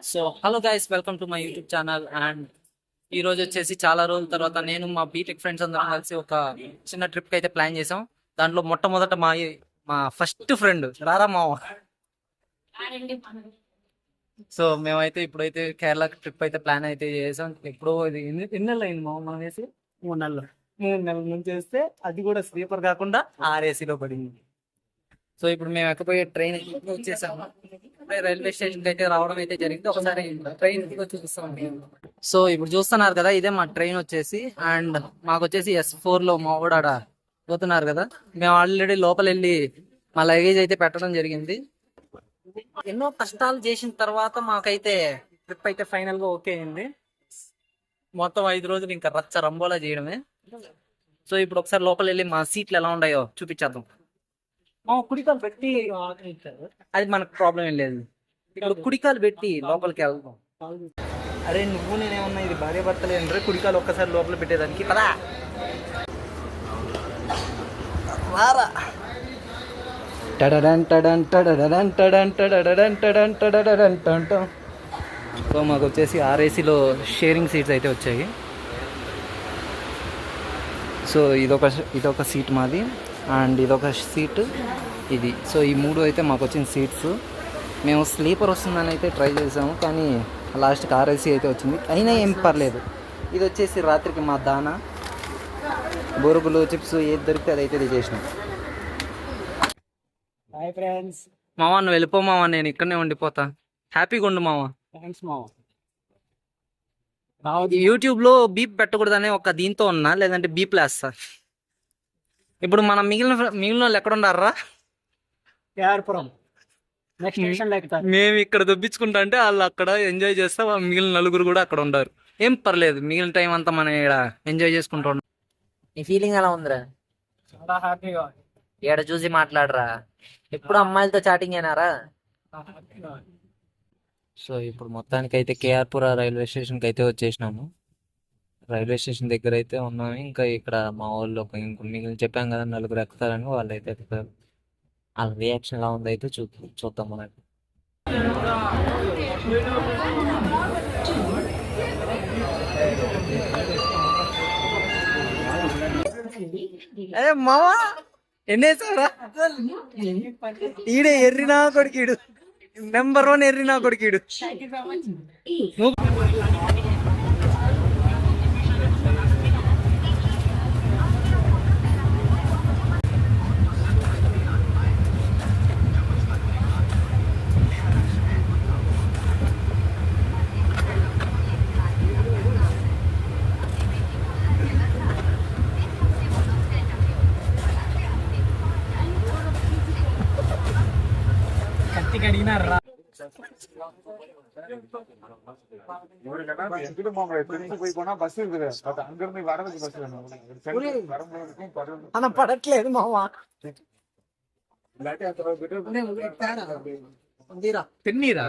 So hello guys, welcome to my YouTube channel. And ఈ రోజు వచ్చేసి చాలా రోజుల తర్వాత నేను మా బీటెక్ ఫ్రెండ్స్ అందరం కలిసి ఒక చిన్న ట్రిప్ అయితే ప్లాన్ చేసాం. దాంట్లో మొట్టమొదట మా మా ఫస్ట్ ఫ్రెండ్ రారా మావ. సో మేమైతే ఇప్పుడైతే కేరళ ట్రిప్ అయితే ప్లాన్ అయితే చేసాం. ఎప్పుడో ఇది ఎన్ని నెలలు అయింది మావ మనం వేసి? 3 నెలలు. 3 నెలల నుంచి వేస్తే అది కూడా స్లీపర్ కాకుండా ఆర్ఏసీలో పడింది. సో ఇప్పుడు మేము ఎక్కపోయే ట్రైన్ వచ్చేసాము. రైల్వే స్టేషన్ అయితే రావడం అయితే జరిగింది. ఒకసారి ట్రైన్ చూపిస్తాం. సో ఇప్పుడు చూస్తున్నారు కదా, ఇదే మా ట్రైన్ వచ్చేసి. అండ్ మాకు వచ్చేసి S4 లో మా కూడా ఆడ పోతున్నారు కదా. మేము ఆల్రెడీ లోపల వెళ్ళి మా లగేజ్ అయితే పెట్టడం జరిగింది. ఎన్నో కష్టాలు చేసిన తర్వాత మాకైతే ట్రిప్ అయితే ఫైనల్ గా ఓకే అయింది. మొత్తం 5 రోజులు ఇంకా రచ్చ రంబోలా చేయడమే. సో ఇప్పుడు ఒకసారి లోపల వెళ్ళి మా సీట్లు ఎలా ఉన్నాయో చూపించేద్దాం. కుడికాలు పెట్టి అది మనకు ప్రాబ్లం ఏం లేదు. ఇప్పుడు కుడికాలు పెట్టి లోపలికి వెళ్దాం. అరే నువ్వు నేనేమన్నా ఇది భార్య భర్తలేంటే కుడికాలు ఒక్కసారి లోపల పెట్టేదానికి పదా వారా. సో మాకు వచ్చేసి ఆర్ఏసీలో షేరింగ్ సీట్స్ అయితే వచ్చాయి. సో ఇదొక సీట్ మాది, అండ్ ఇదొక సీట్ ఇది. సో ఈ 3 అయితే మాకు వచ్చిన సీట్స్. మేము స్లీపర్ వస్తుందని అయితే ట్రై చేసాము, కానీ లాస్ట్కి ఆర్ఏసీ అయితే వచ్చింది. అయినా ఏం పర్లేదు. ఇది వచ్చేసి రాత్రికి మా దానా బొరుగులు చిప్స్ ఏది దొరికితే అదైతే ఇది చేసినాం. Hi friends. మామ నువ్వు వెళ్ళిపో మామ, నేను ఇక్కడనే ఉండిపోతా. హ్యాపీగా ఉండు మామ. థ్యాంక్స్ మామ. యూట్యూబ్లో బీప్ పెట్టకూడదనే ఒక దీంతో ఉన్నా, లేదంటే బీప్ లేస్తా. ఇప్పుడు మనం మిగిలిన వాళ్ళు ఎక్కడ ఉండారా? కేఆర్పురం నెక్స్ట్ స్టేషన్ ఎక్కుతారు. మేము ఇక్కడ దొబ్బించుకుంటా అంటే వాళ్ళు అక్కడ ఎంజాయ్ చేస్తా, మిగిలిన నలుగురు కూడా అక్కడ ఉంటారు. ఏం పర్లేదు, మిగిలిన టైం అంతా మనం ఇక్కడ ఎంజాయ్ చేసుకుంటూ ఉంటాం. నీ ఫీలింగ్ ఎలా ఉందిరా? చాలా హ్యాపీగా. ఏడ చూసి మాట్లాడరా, ఎప్పుడు అమ్మాయిలతో చాటింగ్ అయినారా? సో ఇప్పుడు మొత్తానికి అయితే కేఆర్పుర రైల్వే స్టేషన్కి అయితే వచ్చేసినాము. రైల్వే స్టేషన్ దగ్గర అయితే ఉన్నాము. ఇంకా ఇక్కడ మా వాళ్ళు మిగిలిన చెప్పాం కదా నలుగురు ఎక్కుతారని, వాళ్ళు అయితే ఎక్కుతారు. వాళ్ళ రియాక్షన్ ఎలా ఉందో అయితే చూద్దాం మనకి. అదే మావా ఎన్నేసారా? ఈడే ఎర్రినా కొడుకీడు, నెంబర్ 1 ఎర్రినా కొడుకీడు. కత్తికి అడిగినారా? అన్న పడట్లేదు మావా. తిన్నీరా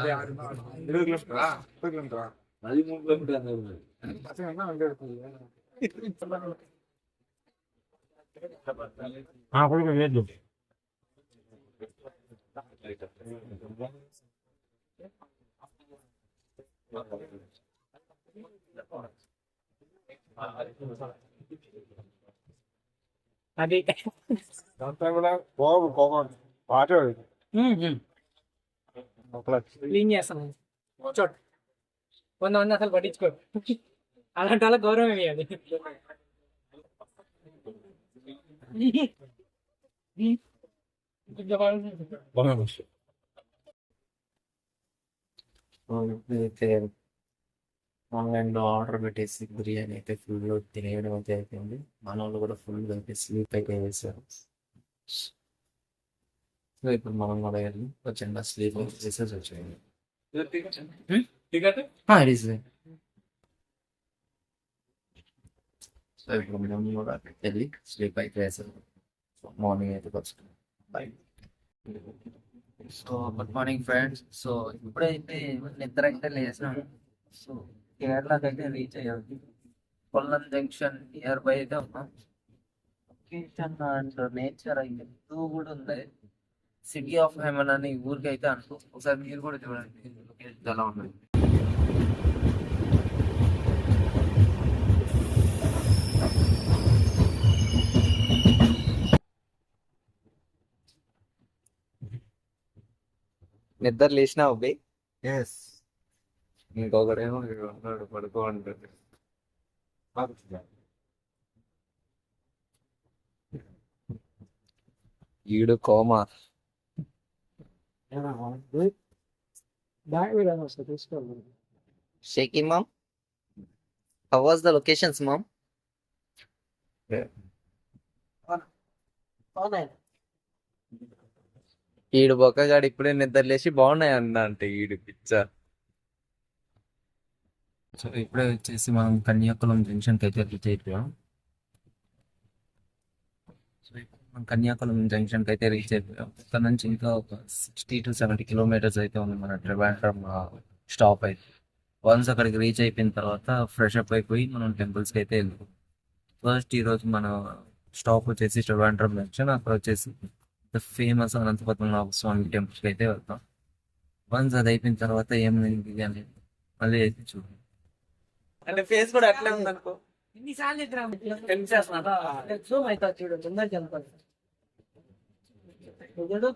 అది క్లీన్ చేస్తాను. చోట్ 100 అసలు పట్టించుకో. అలాంటి వాళ్ళ గౌరవం ఇవ్వాలి. ఆన్లైన్లో ఆర్డర్ పెట్టేసి బిర్యానీ అయితే ఫుల్ తినేయడం అయితే అయిపోయింది. మన వాళ్ళు కూడా ఫుల్ అయితే స్లీప్ అయితే వేసారు. సో ఇప్పుడు మనం కూడా వెళ్ళి వచ్చిండ స్లీప్ వేసేసి వచ్చాయి. సో ఇప్పుడు మనం కూడా వెళ్ళి స్లీప్ అయితే వేసారు. మార్నింగ్ అయితే వచ్చాం. By. So good morning friends. So ఇప్పుడైతే నిద్ర అయితే లేచినాము. సో కేరళకి అయితే రీచ్ అయ్యాము. కొల్లం జంక్షన్ నియర్ బై అయితే ఉన్నాం. లొకేషన్ అండ్ నేచర్ అయితే కూడా ఉంది. సిటీ ఆఫ్ హెమన్ అని ఊరికి అయితే అనుకో. ఒకసారి మీరు కూడా చూడండి లొకేషన్ ఎలా ఉంది. నిద్ర లేచినావు బే. ఎస్ ఇంకొకడేమో ఇక్కడ ఉన్నాడు పడుకో అంటాడు. ఈడు కోమా. బ్యాగ్ వీడని వస్తుంది తీసుకోవాలి. Shaking ma'am, how was the locations ma'am? ఈడు బొక్కగాడు ఇప్పుడే నిద్ర లేచి బాగున్నాయి అన్న అంటే ఈడు పిచ్చ. సో ఇప్పుడే వచ్చేసి మనం కన్యాకుళం జంక్షన్కి అయితే రీచ్ అయిపోయాం. సో ఇప్పుడు మనం కన్యాకుళం జంక్షన్కి అయితే రీచ్ అయిపోయాం. ఇక్కడ నుంచి ఇంకా ఒక 60 to 70 కిలోమీటర్స్ అయితే ఉంది మన ట్రివాండ్రం స్టాప్ అయితే. వన్స్ అక్కడికి రీచ్ అయిపోయిన తర్వాత ఫ్రెష్ అప్ అయిపోయి మనం టెంపుల్స్కి అయితే వెళ్ళాం. ఫస్ట్ ఈరోజు మన స్టాప్ వచ్చేసి ట్రివాండ్రం జంక్షన్. అక్కడ వచ్చేసి ద ఫేమస్ అనంత పద్మనాభ స్వామి టెంపుల్కి అయితే వెళ్తాం. వన్స్ అది అయిపోయిన తర్వాత ఏమైంది అని మళ్ళీ అయితే చూద్దాం. అంటే ఫేస్ కూడా అట్లే ఉంది అనుకో. ఎన్నిసార్లు ఎదురా జూమ్ అవుతా చూడు ముందరికి వెళ్తాను చూడు.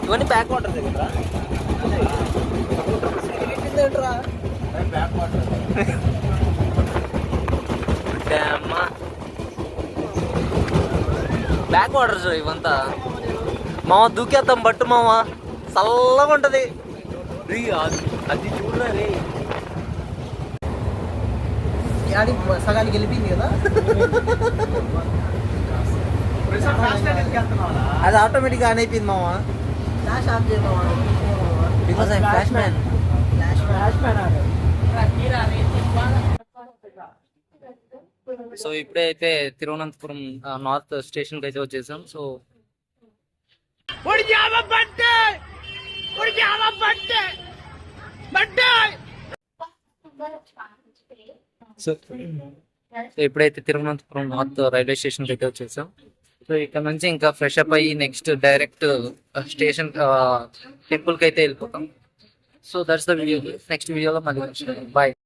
ఇవన్నీ బ్యాక్ వాటర్ దగ్గర బ్యాక్ వాటర్స్ ఇవంతా. మామ దూకేద్దాం బట్టు మామ, చల్లగా ఉంటది. అది చూడరా రే, సగానికి వెళ్ళిపోయింది కదా. అది ఆటోమేటిక్గా ఆన్ అయిపోయింది మామ. ఫ్లాష్ ఆఫ్ చేయమా because I flash man. So ఇప్పుడే అయితే తిరువనంతపురం నార్త్ స్టేషన్కి అయితే వచ్చేసాం. సో సో ఇప్పుడైతే తిరువనంతపురం నార్త్ రైల్వే స్టేషన్కి అయితే వచ్చేసాం. సో ఇక్కడ నుంచి ఇంకా ఫ్రెష్ అప్ అయ్యి నెక్స్ట్ డైరెక్ట్ స్టేషన్ టెంపుల్కి అయితే వెళ్ళిపోతాం. So that's the video. Next వీడియోలో మళ్ళీ బాయ్.